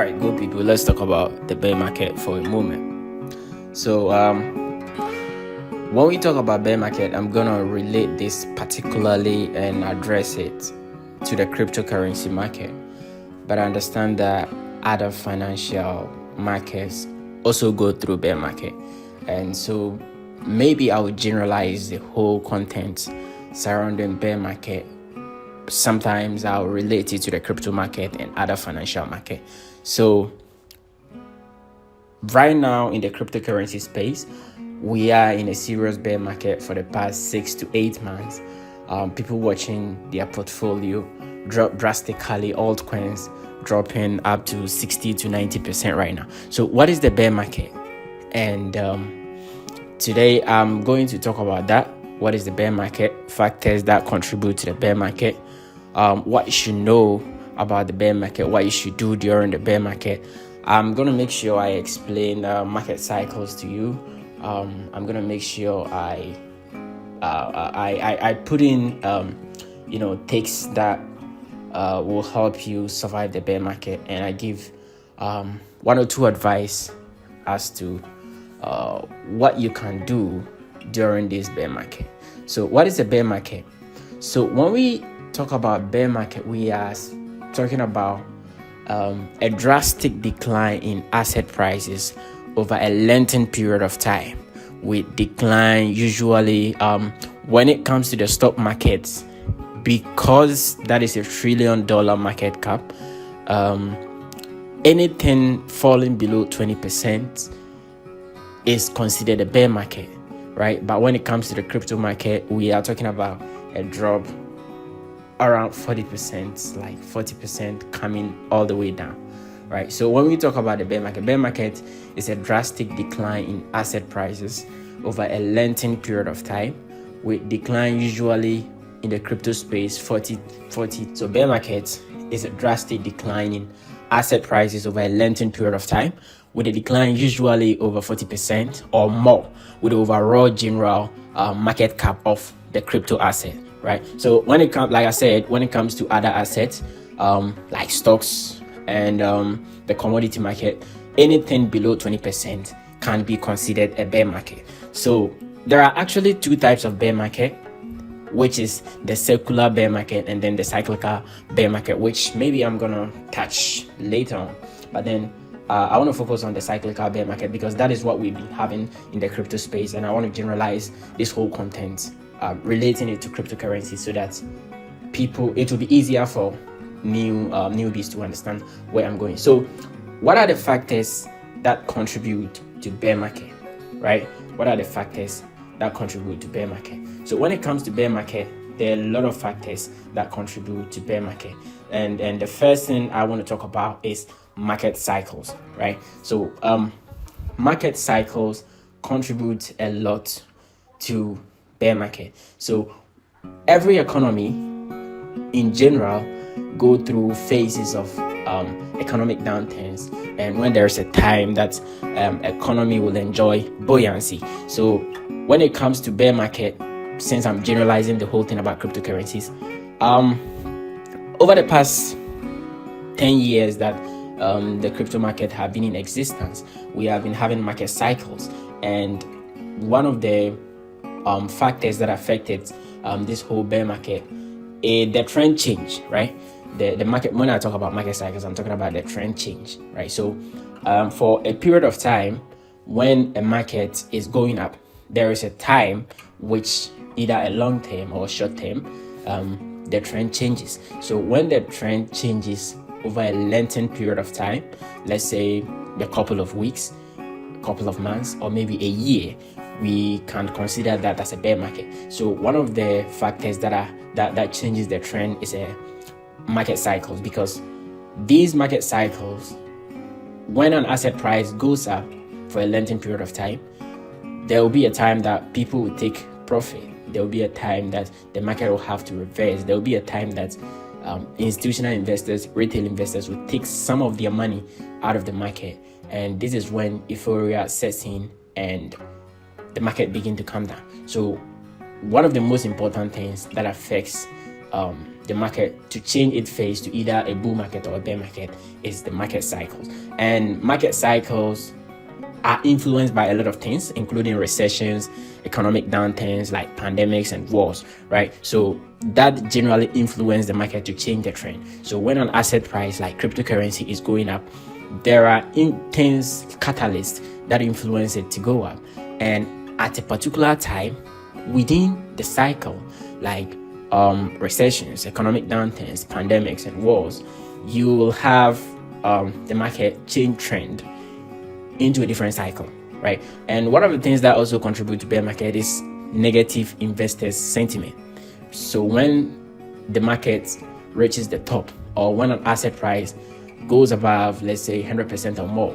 right, good people. Let's talk about the bear market for a moment. So, when we talk about bear market, I'm gonna relate this particularly and address it to the cryptocurrency market. But I understand that other financial markets also go through bear market, and so maybe I would generalize the whole content surrounding bear market. Sometimes I'll relate it to the crypto market and other financial market. So right now in the cryptocurrency space, we are in a serious bear market for the past 6 to 8 months. People watching their portfolio drop drastically, altcoins dropping up to 60 to 90% right now. So what is the bear market? And today I'm going to talk about that. What is the bear market? Factors that contribute to the bear market. What you should know about the bear market, what you should do during the bear market. I'm going to make sure I explain market cycles to you. I'm going to make sure I put in takes that will help you survive the bear market, and I give one or two advice as to what you can do during this bear market. So what is a bear market? So when we talk about bear market, we are talking about a drastic decline in asset prices over a lengthened period of time. With decline usually when it comes to the stock markets, because that is $1 trillion market cap, anything falling below 20% is considered a bear market, right? But when it comes to the crypto market, we are talking about a drop around 40%, like 40% coming all the way down, right? So when we talk about the bear market is a drastic decline in asset prices over a lengthened period of time, with decline usually in the crypto space 40. So bear market is a drastic decline in asset prices over a lengthened period of time, with a decline usually over 40% or more, with the overall general market cap of the crypto asset, right? So when it comes, like I said, when it comes to other assets like stocks and the commodity market, anything below 20% can be considered a bear market. So there are actually two types of bear market, which is the secular bear market and then the cyclical bear market, which maybe I'm gonna touch later on. But then I want to focus on the cyclical bear market because that is what we've been having in the crypto space, and I want to generalize this whole content relating it to cryptocurrency so that it will be easier for newbies to understand where I'm going. So what are the factors that contribute to bear market, right? What are the factors that contribute to bear market? So when it comes to bear market, there are a lot of factors that contribute to bear market, and the first thing I want to talk about is market cycles, right? So market cycles contribute a lot to bear market. So every economy in general go through phases of economic downturns, and when there's a time that economy will enjoy buoyancy. So when it comes to bear market, since I'm generalizing the whole thing about cryptocurrencies, over the past 10 years that the crypto market have been in existence, we have been having market cycles, and one of the factors that affected this whole bear market is the trend change, right? The market, when I talk about market cycles, I'm talking about the trend change, right? So for a period of time, when a market is going up, there is a time which either a long term or short term, the trend changes. So when the trend changes over a lengthened period of time, let's say a couple of weeks, a couple of months, or maybe a year, we can consider that as a bear market. So one of the factors that changes the trend is a market cycles, because these market cycles, when an asset price goes up for a lengthened period of time, there will be a time that people will take profit. There will be a time that the market will have to reverse. There will be a time that institutional investors, retail investors will take some of their money out of the market, and this is when euphoria sets in and the market begin to come down. So one of the most important things that affects the market to change its phase to either a bull market or a bear market is the market cycles. And market cycles are influenced by a lot of things, including recessions, economic downturns like pandemics and wars, right? So that generally influence the market to change the trend. So when an asset price like cryptocurrency is going up, there are intense catalysts that influence it to go up. And at a particular time within the cycle, like recessions, economic downturns, pandemics, and wars, you will have the market change trend into a different cycle, right? And one of the things that also contribute to bear market is negative investors sentiment. So when the market reaches the top, or when an asset price goes above, let's say 100% or more,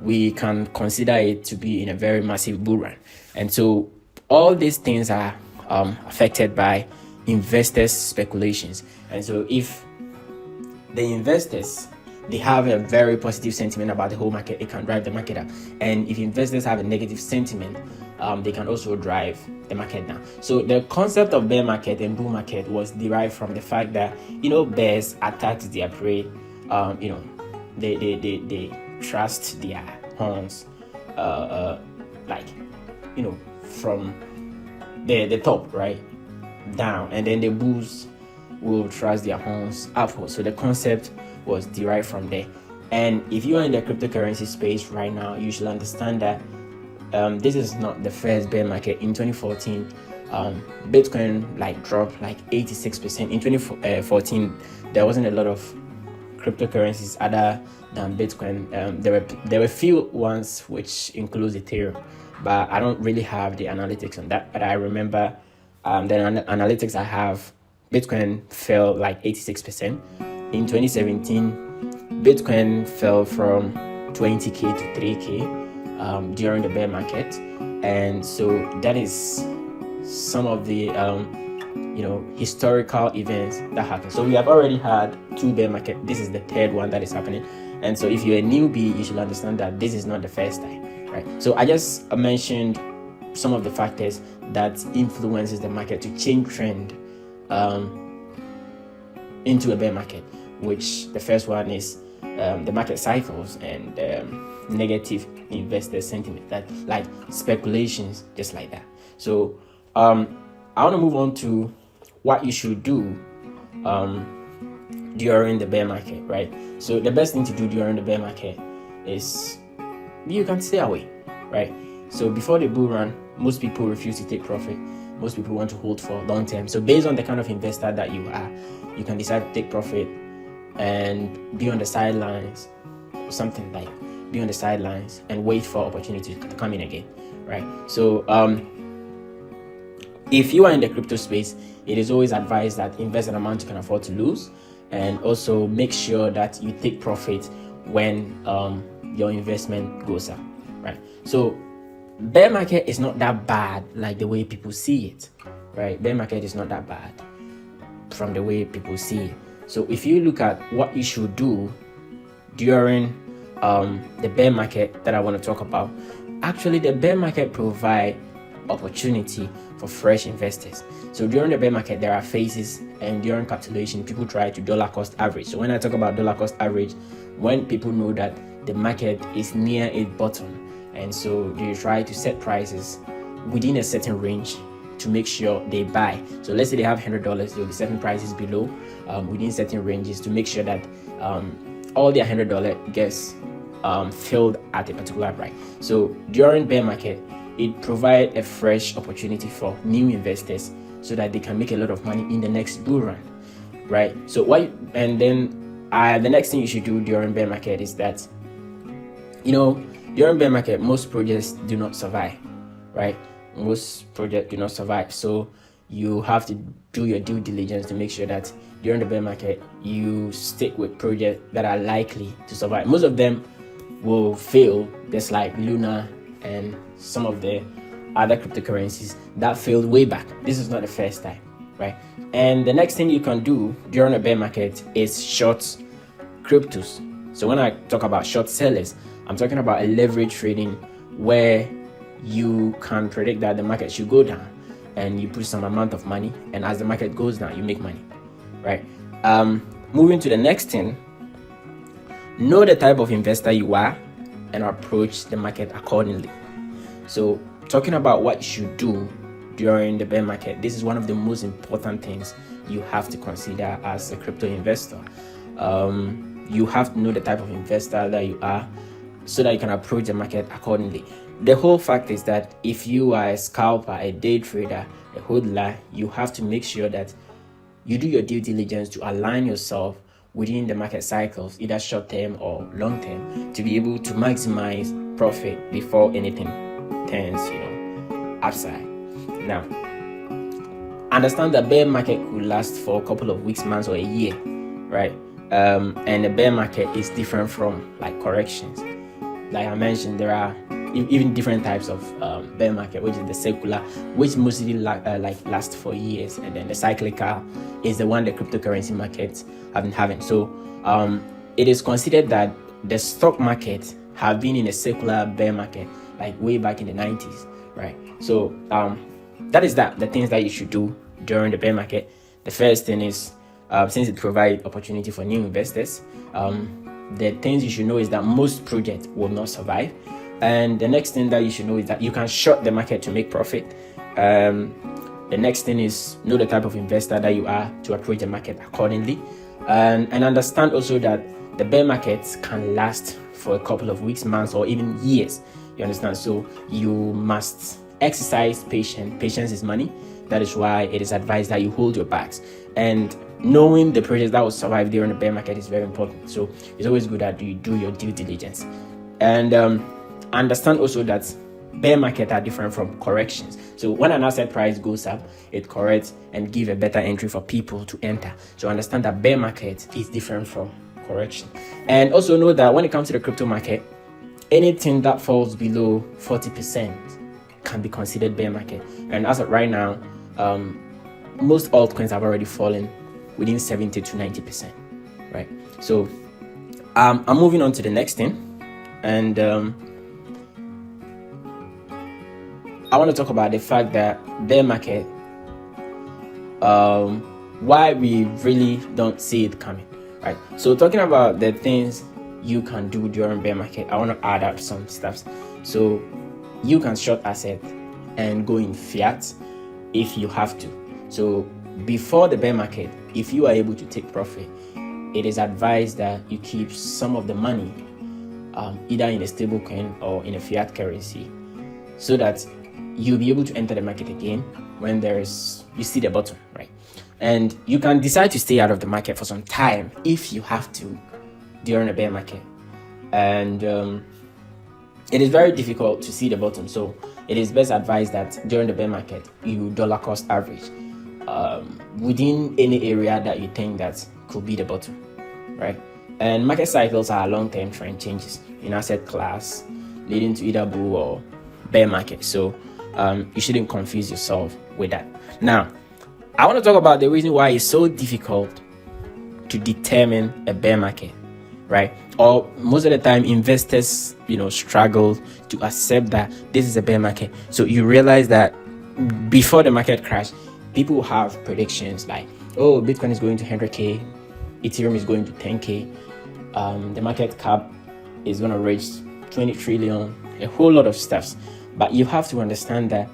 we can consider it to be in a very massive bull run. And so all these things are affected by investors' speculations. And so if the investors, they have a very positive sentiment about the whole market, it can drive the market up. And if investors have a negative sentiment, they can also drive the market down. So the concept of bear market and bull market was derived from the fact that, bears attack their prey. They thrust their horns, from the top, right, down, and then the bulls will thrust their horns upwards. So the concept was derived from there. And if you are in the cryptocurrency space right now, you should understand that this is not the first bear market. In 2014, Bitcoin dropped 86%. In 2014, there wasn't a lot of cryptocurrencies other than Bitcoin. There were few ones, which includes Ethereum, but I don't really have the analytics on that. But I remember the analytics I have, Bitcoin fell 86%. In 2017, Bitcoin fell from 20k to 3k during the bear market. And so that is some of the historical events that happened. So we have already had 2 bear market. This is the 3rd one that is happening. And so if you're a newbie, you should understand that this is not the first time, right? So I just mentioned some of the factors that influences the market to change trend into a bear market, which the first one is the market cycles and negative investor sentiment, that speculations, just like that. So I want to move on to what you should do during the bear market, right? So the best thing to do during the bear market is you can stay away, right? So before the bull run, most people refuse to take profit. Most people want to hold for long term. So based on the kind of investor that you are, you can decide to take profit and be on the sidelines, something like be on the sidelines and wait for opportunity to come in again, right? So if you are in the crypto space, it is always advised that invest an amount you can afford to lose, and also make sure that you take profit when your investment goes up, right? So bear market is not that bad like the way people see it, right? Bear market is not that bad from the way people see it. So if you look at what you should do during the bear market that I want to talk about, actually the bear market provide opportunity for fresh investors. So during the bear market, there are phases, and during capitulation, people try to dollar cost average. So when I talk about dollar cost average, when people know that the market is near its bottom, and so they try to set prices within a certain range to make sure they buy. So let's say they have $100, they'll be setting prices below within certain ranges to make sure that all their $100 gets filled at a particular price. So during bear market, it provides a fresh opportunity for new investors so that they can make a lot of money in the next bull run, right? So the next thing you should do during bear market is that, during bear market, most projects do not survive, right? Most projects do not survive. So you have to do your due diligence to make sure that during the bear market, you stick with projects that are likely to survive. Most of them will fail, just like Luna and some of the other cryptocurrencies that failed way back. This is not the first time, right? And the next thing you can do during a bear market is short cryptos. So when I talk about short sellers, I'm talking about a leverage trading where you can predict that the market should go down and you put some amount of money, and as the market goes down, you make money, right? Moving to the next thing, know the type of investor you are and approach the market accordingly. So talking about what you should do during the bear market, this is one of the most important things you have to consider as a crypto investor. You have to know the type of investor that you are so that you can approach the market accordingly. The whole fact is that if you are a scalper, a day trader, a hodler, you have to make sure that you do your due diligence to align yourself within the market cycles, either short term or long term, to be able to maximize profit before anything turns, upside. Now, understand that bear market could last for a couple of weeks, months, or a year, right? And the bear market is different from like corrections. Like I mentioned, there are even different types of bear market, which is the secular, which mostly last for years, and then the cyclical is the one the cryptocurrency markets have been having. So it is considered that the stock market have been in a secular bear market like way back in the 90s, right? So the things that you should do during the bear market. The first thing is, since it provides opportunity for new investors, the things you should know is that most projects will not survive. And the next thing that you should know is that you can short the market to make profit. The next thing is know the type of investor that you are to approach the market accordingly. And understand also that the bear markets can last for a couple of weeks, months, or even years. You understand? So you must exercise patience. Patience is money. That is why it is advised that you hold your bags. And knowing the projects that will survive during the bear market is very important. So it's always good that you do your due diligence. And understand also that bear markets are different from corrections. So when an asset price goes up, it corrects and give a better entry for people to enter. So understand that bear market is different from correction. And also know that when it comes to the crypto market, anything that falls below 40% can be considered bear market. And as of right now, most altcoins have already fallen within 70 to 90%, right? So I'm moving on to the next thing, and I want to talk about the fact that bear market, why we really don't see it coming, right? So talking about the things you can do during bear market, I want to add up some stuff. So you can short asset and go in fiat if you have to. So before the bear market, if you are able to take profit, it is advised that you keep some of the money either in a stable coin or in a fiat currency, so that you'll be able to enter the market again when you see the bottom, right? And you can decide to stay out of the market for some time if you have to during a bear market. And it is very difficult to see the bottom, so it is best advised that during the bear market you dollar cost average within any area that you think that could be the bottom, right? And market cycles are long-term trend changes in asset class leading to either bull or bear market. So you shouldn't confuse yourself with that. Now, I want to talk about the reason why it's so difficult to determine a bear market, right? Or most of the time, investors, struggle to accept that this is a bear market. So you realize that before the market crash, people have predictions like, oh, Bitcoin is going to 100K, Ethereum is going to 10K, the market cap is going to reach 20 trillion, a whole lot of stuff. But you have to understand that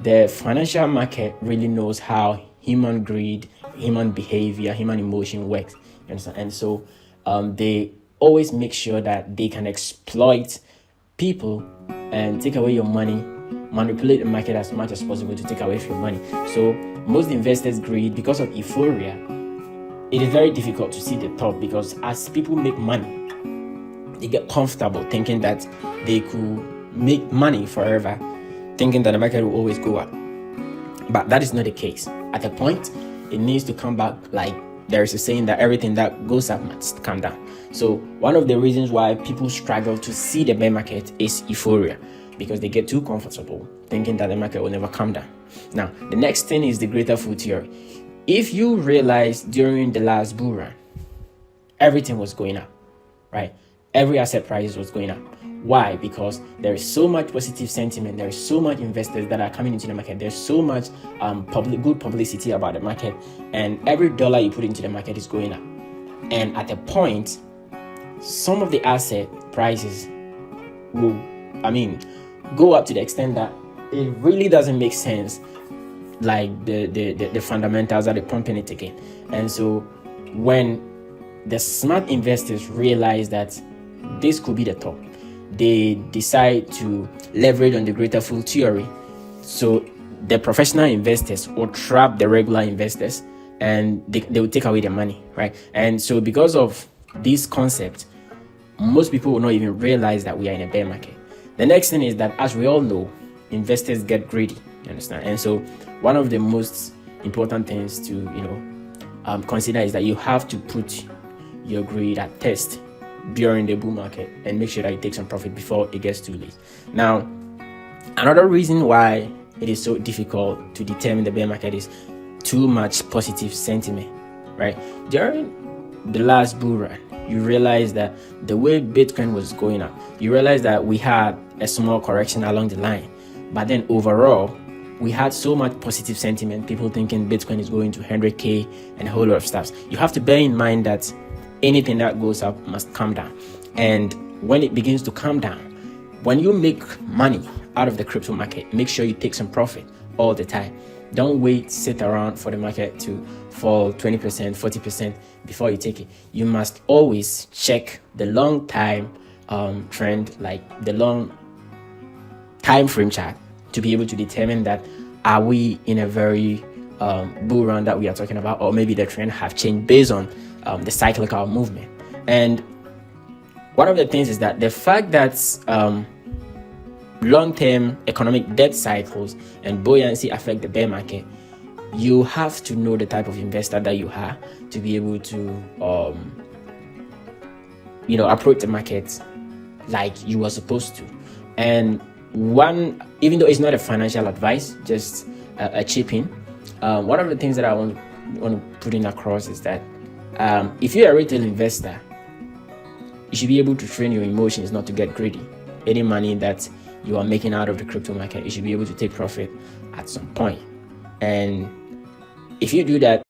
the financial market really knows how human greed, human behavior, human emotion works. You understand? And so they always make sure that they can exploit people and take away your money, manipulate the market as much as possible to take away your money. So most investors greed because of euphoria. It is very difficult to see the top, because as people make money, they get comfortable thinking that they could make money forever, thinking that the market will always go up. But that is not the case. At a point, it needs to come back. Like there is a saying that everything that goes up must come down. So one of the reasons why people struggle to see the bear market is euphoria, because they get too comfortable thinking that the market will never come down. Now, the next thing is the greater fool theory. If you realize during the last bull run, everything was going up, right? Every asset price was going up. Why? Because there is so much positive sentiment, there is so much investors that are coming into the market, there's so much good publicity about the market, and every dollar you put into the market is going up. And at a point, some of the asset prices will, go up to the extent that it really doesn't make sense, like the fundamentals are pumping it again. And so when the smart investors realize that this could be the top, they decide to leverage on the greater fool theory. So the professional investors will trap the regular investors, and they will take away their money, right? And so because of this concept, most people will not even realize that we are in a bear market. The next thing is that, as we all know, investors get greedy, you understand? And so one of the most important things to consider is that you have to put your greed at test during the bull market and make sure that you take some profit before it gets too late. Now, another reason why it is so difficult to determine the bear market is too much positive sentiment, right? During the last bull run, you realize that the way Bitcoin was going up, you realize that we had a small correction along the line, but then overall we had so much positive sentiment, people thinking Bitcoin is going to 100k and a whole lot of stuff. You have to bear in mind that anything that goes up must come down, and when it begins to come down, when you make money out of the crypto market, make sure you take some profit all the time. Don't sit around for the market to fall 20%, 40% before you take it. You must always check the long time trend, like the long time frame chart, to be able to determine that are we in a very bull run that we are talking about, or maybe the trend have changed based on the cyclical movement. And one of the things is that the fact that long-term economic debt cycles and buoyancy affect the bear market, you have to know the type of investor that you are to be able to approach the market like you were supposed to. And even though it's not a financial advice, just a chip in, one of the things that I want to put in across is that if you're a retail investor, you should be able to train your emotions not to get greedy. Any money that you are making out of the crypto market, you should be able to take profit at some point. And if you do that,